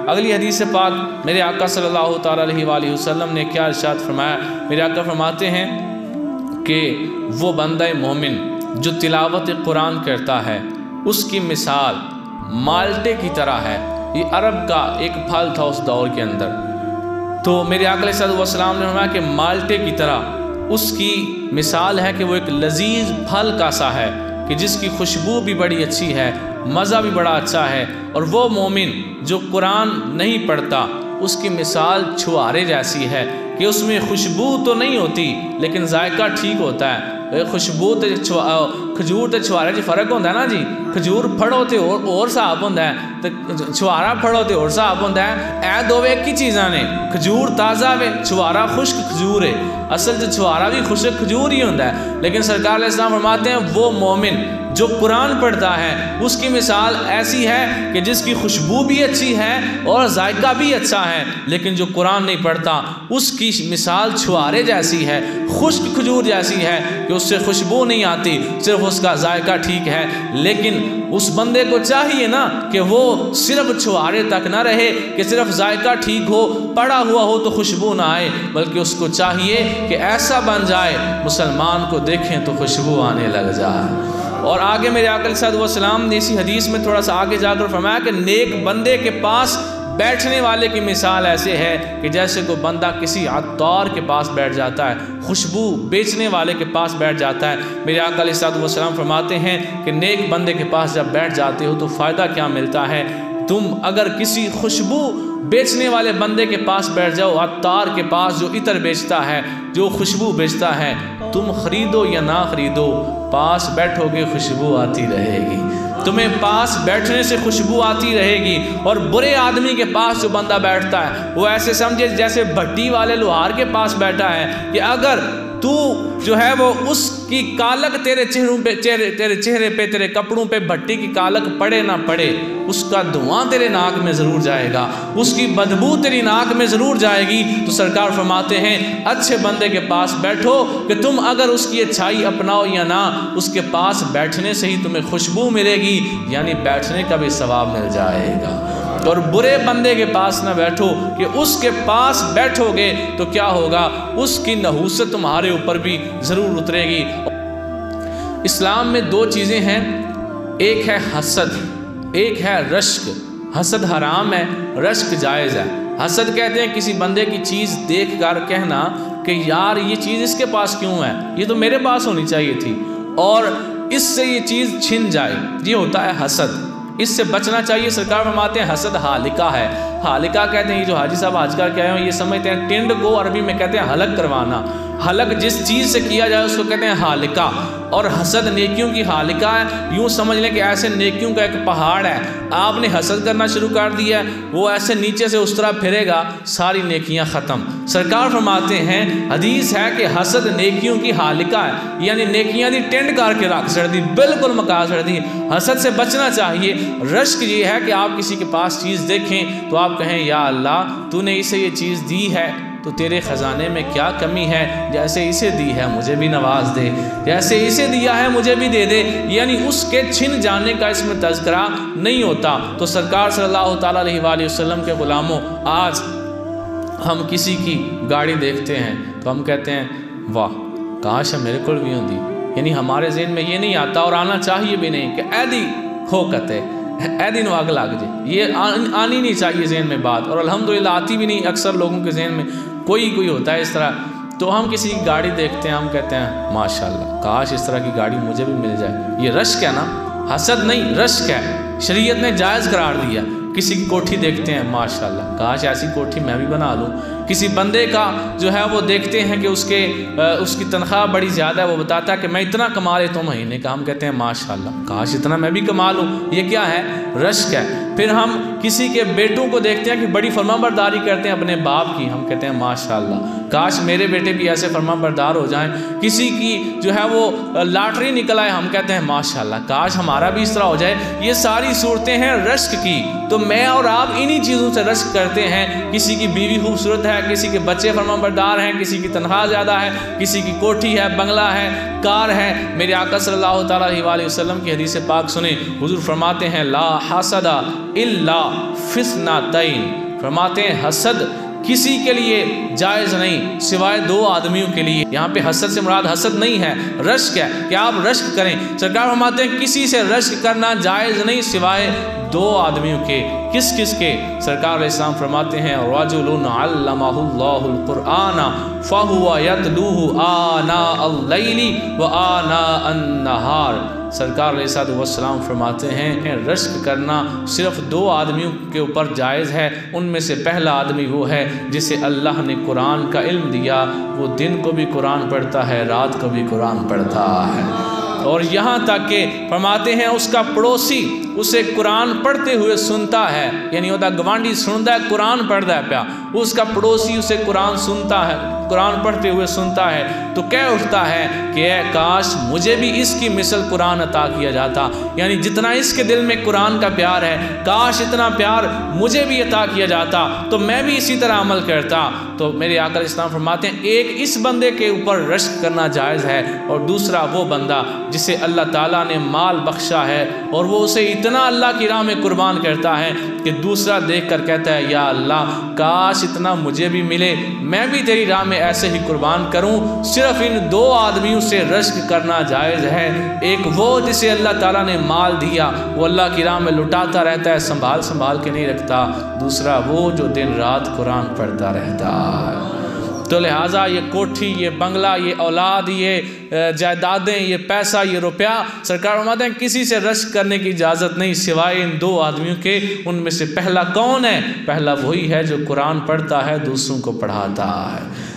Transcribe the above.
अगली हदीस पाक मेरे आका सल्लल्लाहु ताला अलैहि वसल्लम ने क्या इरशाद फरमाया। मेरे आका फरमाते हैं कि वो बंदा मोमिन जो तिलावत कुरान करता है उसकी मिसाल माल्टे की तरह है। ये अरब का एक फल था उस दौर के अंदर। तो मेरे आका अलैहिस्सलाम ने फरमाया कि माल्टे की तरह उसकी मिसाल है कि वो एक लजीज फल का सा है कि जिसकी खुशबू भी बड़ी अच्छी है, मज़ा भी बड़ा अच्छा है। और वो मोमिन जो कुरान नहीं पढ़ता उसकी मिसाल छुआरे जैसी है कि उसमें खुशबू तो नहीं होती लेकिन जायका ठीक होता है। खुशबू तो खजूर तो छुआरे च फर्क होता है ना जी। खजूर फड़ो तो और साफ होता है, तो छुआरा फड़ो तो और साफ होता है। ए दो एक ही चीज़ा ने, खजूर ताज़ा वे, छुआरा खुश्क खजूर है। असल जो छुआरा भी खुश्क खजूर ही होता है। लेकिन सरकार अलैहिस्सलाम फरमाते हैं वो मोमिन जो कुरान पढ़ता है उसकी मिसाल ऐसी है कि जिसकी खुशबू भी अच्छी है और जायका भी अच्छा है, लेकिन जो कुरान नहीं पढ़ता उसकी मिसाल छुआरे जैसी है, खुश्क खजूर जैसी है कि उससे खुशबू नहीं आती, सिर्फ उसका जायका ठीक है। लेकिन उस बंदे को चाहिए ना कि वो सिर्फ छुआरे तक ना रहे कि सिर्फ जायका ठीक हो, पड़ा हुआ हो तो खुशबू ना आए, बल्कि उसको चाहिए कि ऐसा बन जाए मुसलमान को देखें तो खुशबू आने लग जाए। और आगे मेरे आका अलैहिस्सलाम ने इसी हदीस में थोड़ा सा आगे जाकर फरमाया कि नेक बंदे के पास बैठने वाले की मिसाल ऐसे है कि जैसे कोई बंदा किसी अत्तार के पास बैठ जाता है, खुशबू बेचने वाले के पास बैठ जाता है। मेरे आका अलैहिस्सलाम फरमाते हैं कि नेक बंदे के पास जब बैठ जाते हो तो फ़ायदा क्या मिलता है। तुम अगर किसी खुशबू बेचने वाले बंदे के पास बैठ जाओ, अत्तार के पास जो इतर बेचता है, जो खुशबू बेचता है, तुम खरीदो या ना खरीदो, पास बैठोगे खुशबू आती रहेगी। तुम्हें पास बैठने से खुशबू आती रहेगी। और बुरे आदमी के पास जो बंदा बैठता है वो ऐसे समझे जैसे भट्टी वाले लोहार के पास बैठा है कि अगर तू जो है वो उसकी कालक तेरे चेहरे पे तेरे कपड़ों पे भट्टी की कालक पड़े ना पड़े, उसका धुआं तेरे नाक में ज़रूर जाएगा, उसकी बदबू तेरी नाक में ज़रूर जाएगी। तो सरकार फरमाते हैं अच्छे बंदे के पास बैठो कि तुम अगर उसकी अच्छाई अपनाओ या ना, उसके पास बैठने से ही तुम्हें खुशबू मिलेगी, यानी बैठने का भी सवाब मिल जाएगा। और बुरे बंदे के पास ना बैठो कि उसके पास बैठोगे तो क्या होगा, उसकी नहूसत तुम्हारे ऊपर भी ज़रूर उतरेगी। इस्लाम में दो चीज़ें हैं, एक है हसद, एक है रश्क। हसद हराम है, रश्क जायज़ है। हसद कहते हैं किसी बंदे की चीज़ देख कर कहना कि यार ये चीज़ इसके पास क्यों है, ये तो मेरे पास होनी चाहिए थी, और इससे ये चीज़ छिन जाए, ये होता है हसद। इससे बचना चाहिए। सरकार फरमाते हैं हसद हालिका है। हालिका कहते हैं ये जो हाजी साहब आजकल कह रहे हैं ये समझते हैं टिंड को अरबी में कहते हैं हलक करवाना। हलक जिस चीज़ से किया जाए उसको कहते हैं हालिका। और हसद नेकियों की हालिका है। यूँ समझ लें कि ऐसे नेकियों का एक पहाड़ है, आपने हसद करना शुरू कर दिया है, वो ऐसे नीचे से उस तरह फिरेगा, सारी नेकियां ख़त्म। सरकार फरमाते हैं हदीस है कि हसद नेकियों की हालिका है, यानी नेकियां दी टेंड करके रख सड़ दी, बिल्कुल मका सड़ दी। हसद से बचना चाहिए। रश्क ये है कि आप किसी के पास चीज़ देखें तो आप कहें या अल्लाह तूने इसे ये चीज़ दी है तो तेरे ख़जाने में क्या कमी है, जैसे इसे दी है मुझे भी नवाज दे, जैसे इसे दिया है मुझे भी दे दे, यानी उसके छिन जाने का इसमें तज़किरा नहीं होता। तो सरकार सल्लल्लाहु ताला अलैहि वसल्लम के ग़ुलामों, आज हम किसी की गाड़ी देखते हैं तो हम कहते हैं वाह काश मेरे को भी होती, यानी हमारे ज़हन में ये नहीं आता और आना चाहिए भी नहीं कि ऐदी खोकत है, ऐदी आग लग जाए, ये आनी नहीं चाहिए जहन में बात, और अल्हम्दुलिल्लाह आती भी नहीं। अक्सर लोगों के जहन में कोई होता है इस तरह। तो हम किसी की गाड़ी देखते हैं, हम कहते हैं माशाल्लाह काश इस तरह की गाड़ी मुझे भी मिल जाए। ये रश्क है ना, हसद नहीं, रश्क है। शरीयत ने जायज़ करार दिया। किसी की कोठी देखते हैं माशाल्लाह काश ऐसी कोठी मैं भी बना लूँ। किसी बंदे का जो है वो देखते हैं कि उसकी तनख्वाह बड़ी ज़्यादा है, वो बताता है कि मैं इतना कमा लेता हूँ महीने का, हम कहते हैं माशाल्लाह काश इतना मैं भी कमा लूँ। ये क्या है? रश्क है। फिर हम किसी के बेटों को देखते हैं कि बड़ी फरमाबरदारी करते हैं अपने बाप की, हम कहते हैं माशाल्लाह काश मेरे बेटे भी ऐसे फरमाबरदार हो जाएं। किसी की जो है वो लॉटरी निकल आए, हम कहते हैं माशाल्लाह, काश हमारा भी इस तरह हो जाए। ये सारी सूरतें हैं रश्क की। तो मैं और आप इन्हीं चीज़ों से रश्क करते हैं। किसी की बीवी खूबसूरत है, किसी के बच्चे फरमाबरदार हैं, किसी की तनख्वाह ज़्यादा है, किसी की कोठी है, बंगला है, कार है। मेरे आका सल्लल्लाहु अलैहि वसल्लम की हदीस पाक सुने, हुजूर फरमाते हैं ला हसदा इल्ला फिस्नातैन, फरमाते हैं हसद किसी के लिए जायज़ नहीं सिवाय दो आदमियों के लिए। यहाँ पे हसद से मुराद हसद नहीं है, रश्क है कि आप रश्क करें। सरकार फरमाते हैं किसी से रश्क करना जायज़ नहीं सिवाय दो आदमियों के। किस किस के? सरकार अलैहिस्सलाम फरमाते हैं रजुलुन अल्लमहुल्लाहुल कुरआन फहुवा यतलूहु आना अल-लैली व आना अन-नहार। सरकार अलैहिस्सलाम फरमाते हैं रश्क करना सिर्फ दो आदमियों के ऊपर जायज़ है। उनमें से पहला आदमी वो है जिसे अल्लाह ने कुरान का इल्म दिया, वो दिन को भी कुरान पढ़ता है, रात को भी कुरान पढ़ता है। और यहाँ तक कि फरमाते हैं उसका पड़ोसी उसे कुरान पढ़ते हुए सुनता है, यानी होता गवांडी सुनता है कुरान पढ़ता है प्या, उसका पड़ोसी उसे कुरान सुनता है, कुरान पढ़ते हुए सुनता है, तो कह उठता है कि काश मुझे भी इसकी मिसल कुरान अता किया जाता। यानी जितना इसके दिल में कुरान का प्यार है, काश इतना प्यार मुझे भी अता किया जाता तो मैं भी इसी तरह अमल करता। तो मेरे आका इस्लाम फरमाते हैं एक इस बंदे के ऊपर रश्क करना जायज़ है, और दूसरा वो बंदा जिसे अल्लाह ताला ने माल बख्शा है और वो उसे इतना अल्लाह की राह में कुर्बान करता है कि दूसरा देख कर कहता है या अल्लाह काश इतना मुझे भी मिले, मैं भी तेरी राह में ऐसे ही कुर्बान करूं। सिर्फ इन दो आदमियों से रश्क करना जायज़ है। एक वो जिसे अल्लाह ताला ने माल दिया, वो अल्लाह की राह में लुटाता रहता है, संभाल संभाल के नहीं रखता। दूसरा वो जो दिन रात कुरान पढ़ता रहता है। तो लिहाजा ये कोठी, ये बंगला, ये औलाद, ये जायदादें, ये पैसा, ये रुपया, सरकार फरमाते हैं किसी से रश्क करने की इजाज़त नहीं सिवाय इन दो आदमियों के। उनमें से पहला कौन है? पहला वही है जो कुरान पढ़ता है, दूसरों को पढ़ाता है।